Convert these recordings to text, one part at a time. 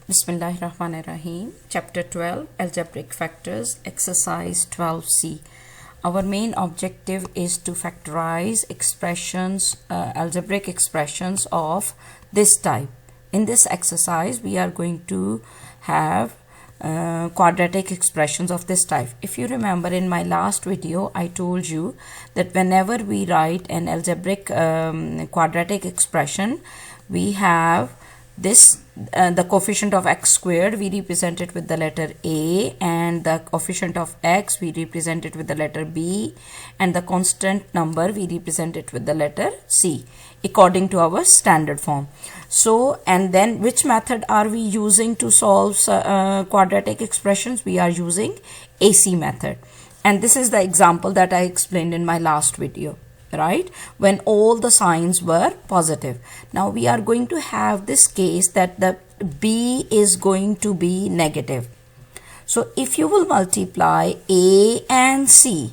Bismillahirrahmanirrahim. Chapter 12, Algebraic Factors, Exercise 12c. Our main objective is to factorize expressions, algebraic expressions of this type. In this exercise, we are going to have quadratic expressions of this type. If you remember, in my last video, I told you that whenever we write an algebraic quadratic expression, we have this the coefficient of x squared, we represent it with the letter A, and the coefficient of x, we represent it with the letter B, and the constant number, we represent it with the letter C, according to our standard form. So, and then which method are we using to solve quadratic expressions? We are using AC method, and this is the example that I explained in my last video, right, when all the signs were positive. Now we are going to have this case that the B is going to be negative. So if you will multiply A and C,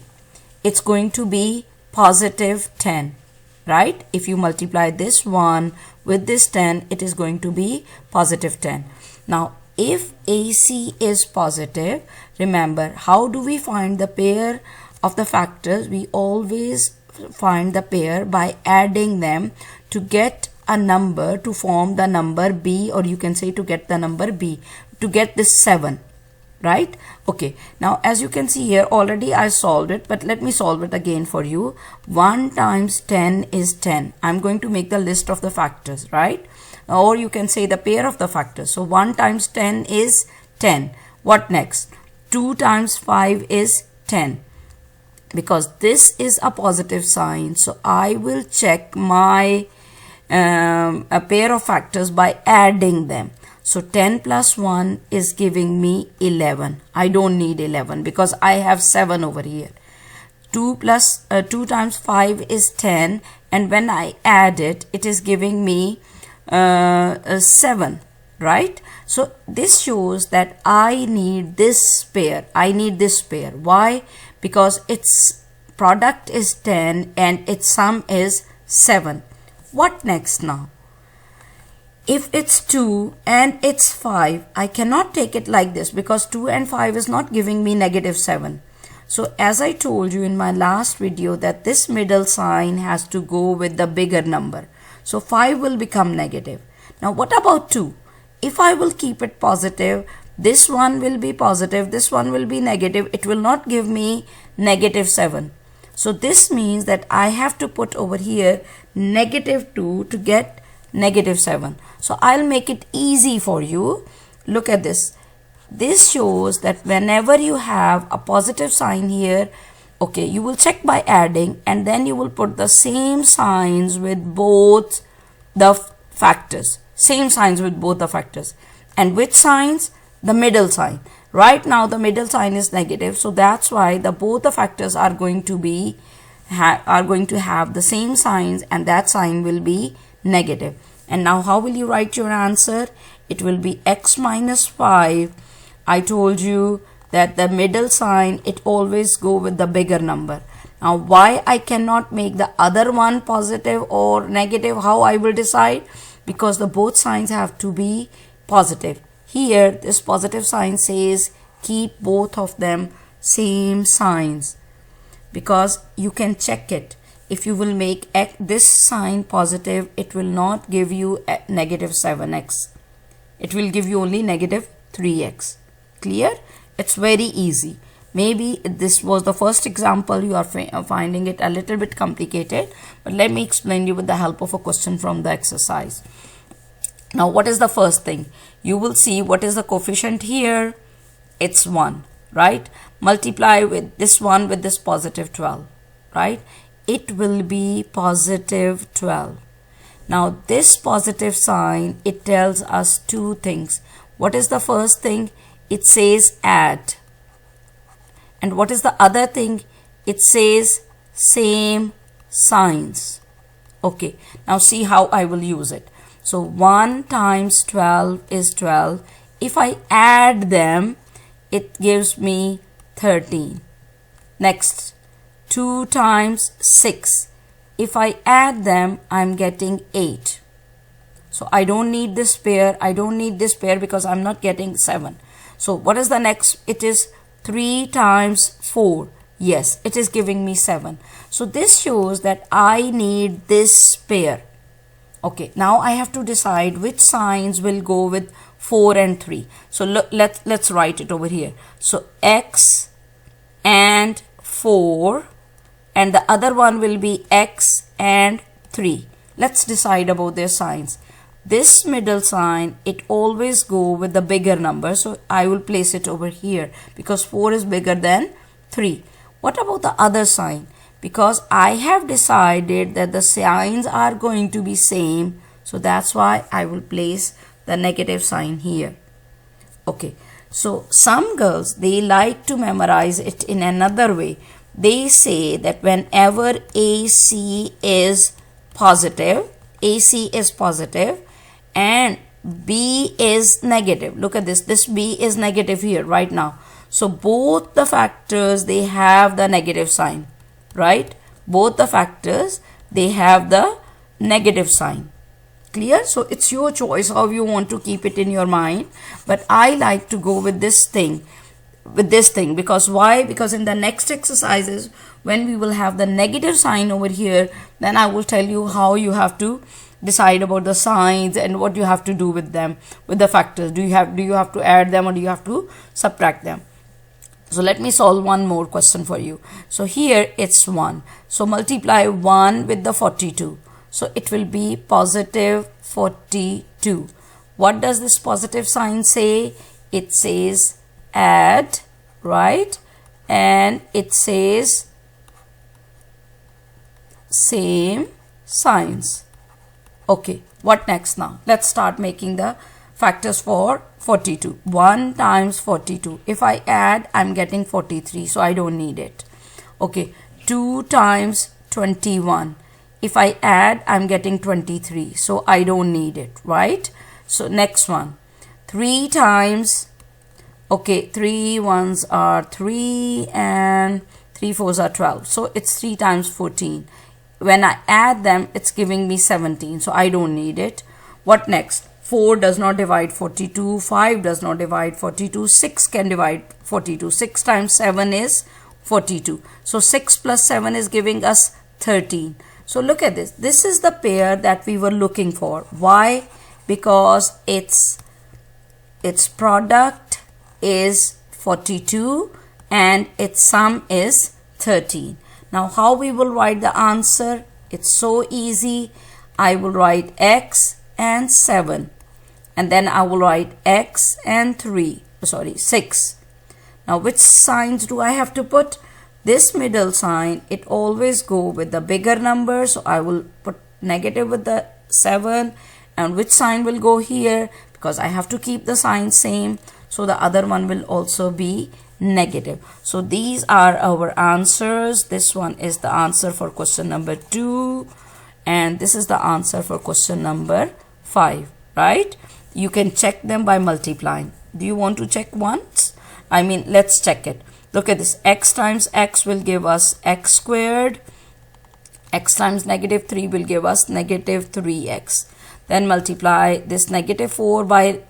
it's going to be positive 10, right? If you multiply this one with this 10, it is going to be positive 10. Now if AC is positive, remember, how do we find the pair of the factors? We always find the pair by adding them to get a number, to form the number B, or you can say to get the number B, to get this 7, right? Okay, now as you can see here, already I solved it, but let me solve it again for you. 1 times 10 is 10. I'm going to make the list of the factors, right? Or you can say the pair of the factors. So 1 times 10 is 10. What next? 2 times 5 is 10. Because this is a positive sign, so I will check my a pair of factors by adding them. So 10 plus 1 is giving me 11. I don't need 11 because I have 7 over here. 2 times 5 is 10, and when I add it, it is giving me 7, right? So this shows that I need this pair. I need this pair. Why? Because its product is 10 and its sum is 7. What next now? If it's 2 and it's 5, I cannot take it like this because 2 and 5 is not giving me negative 7. So as I told you in my last video that this middle sign has to go with the bigger number. So 5 will become negative. Now what about 2? If I will keep it positive, this one will be positive, this one will be negative. It will not give me negative 7. So this means that I have to put over here negative 2 to get negative 7. So I'll make it easy for you. Look at this. This shows that whenever you have a positive sign here, okay, you will check by adding, and then you will put the same signs with both the factors. Same signs with both the factors. And which signs? The middle sign. Right now the middle sign is negative, so that's why both the factors are going to be have the same signs, and that sign will be negative. And now how will you write your answer? It will be x minus 5. I told you that the middle sign, it always go with the bigger number. Now why I cannot make the other one positive or negative? How I will decide? Because the both signs have to be positive. Here this positive sign says keep both of them same signs, because you can check it. If you will make this sign positive, it will not give you negative 7x. It will give you only negative 3x. Clear? It's very easy. Maybe this was the first example, you are finding it a little bit complicated, but let me explain you with the help of a question from the exercise. Now what is the first thing? You will see what is the coefficient here. It's 1, right? Multiply with this one with this positive 12, right? It will be positive 12. Now this positive sign, it tells us two things. What is the first thing? It says add. And what is the other thing? It says same signs. Okay, now see how I will use it. So 1 times 12 is 12. If I add them, it gives me 13. Next, 2 times 6. If I add them, I'm getting 8. So I don't need this pair. I don't need this pair because I'm not getting 7. So what is the next? It is 3 times 4. Yes, it is giving me 7. So this shows that I need this pair. Okay, now I have to decide which signs will go with 4 and 3. So look, let's write it over here. So x and 4, and the other one will be x and 3. Let's decide about their signs. This middle sign, it always go with the bigger number, so I will place it over here because 4 is bigger than 3. What about the other sign? Because I have decided that the signs are going to be same, so that's why I will place the negative sign here. Okay, so some girls, they like to memorize it in another way. They say that whenever AC is positive and B is negative. Look at this B is negative here right now. So both the factors, they have the negative sign, right? Both the factors, they have the negative sign. Clear? So it's your choice how you want to keep it in your mind. But I like to go with this thing. Because why? Because in the next exercises, when we will have the negative sign over here, then I will tell you how you have to decide about the signs and what you have to do with them, with the factors. Do you have to add them or do you have to subtract them? So let me solve one more question for you. So here it's 1. So multiply 1 with the 42. So it will be positive 42. What does this positive sign say? It says add, right? And it says same signs. Okay, what next now? Let's start making the factors for 42. 1 times 42. If I add, I'm getting 43, so I don't need it. Okay, 2 times 21. If I add, I'm getting 23, so I don't need it, right? So next one, 3 times, okay, 3 ones are 3 and 3 fours are 12. So it's 3 times 14. When I add them, it's giving me 17, so I don't need it. What next? 4 does not divide 42, 5 does not divide 42, 6 can divide 42. 6 times 7 is 42. So 6 plus 7 is giving us 13. So look at this. This is the pair that we were looking for. Why? Because its product is 42 and its sum is 13. Now how we will write the answer? It's so easy. I will write x and 7 and then I will write x and 6. Now which signs do I have to put? This middle sign, it always go with the bigger number, so I will put negative with the 7. And which sign will go here? Because I have to keep the sign same, so the other one will also be negative. So these are our answers. This one is the answer for question number 2 and this is the answer for question number 5, right? You can check them by multiplying. Do you want to check once? I mean, let's check it. Look at this. X times x will give us x squared. X times negative 3 will give us negative 3x. Then multiply this negative 4 by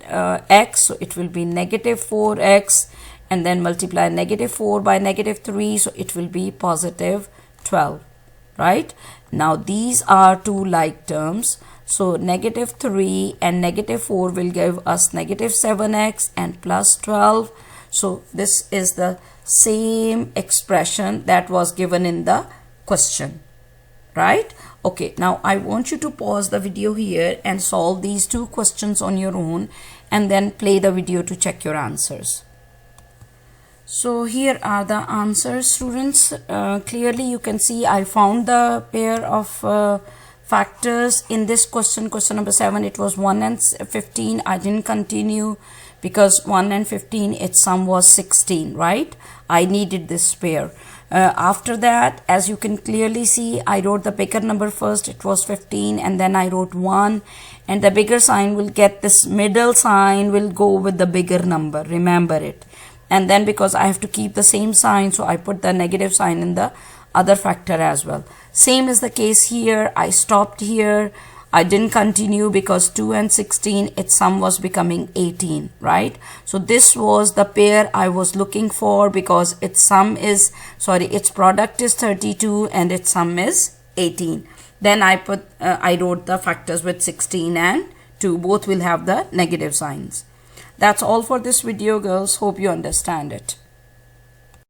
x, so it will be negative 4x. And then multiply negative 4 by negative 3, so it will be positive 12, right? Now these are two like terms. So negative 3 and negative 4 will give us negative 7x and plus 12. So this is the same expression that was given in the question, right? Okay, now I want you to pause the video here and solve these two questions on your own and then play the video to check your answers. So here are the answers, students. Clearly you can see I found the pair of factors in this question number 7. It was 1 and 15. I didn't continue because 1 and 15, its sum was 16, right? I needed this pair. After that, as you can clearly see, I wrote the bigger number first. It was 15 and then I wrote 1, and the bigger sign will get this middle sign will go with the bigger number. Remember it. And then because I have to keep the same sign, so I put the negative sign in the other factor as well. Same is the case here. I stopped here. I didn't continue because 2 and 16, its sum was becoming 18, right? So this was the pair I was looking for because its product is 32 and its sum is 18. Then I wrote the factors with 16 and 2. Both will have the negative signs. That's all for this video, girls. Hope you understand it.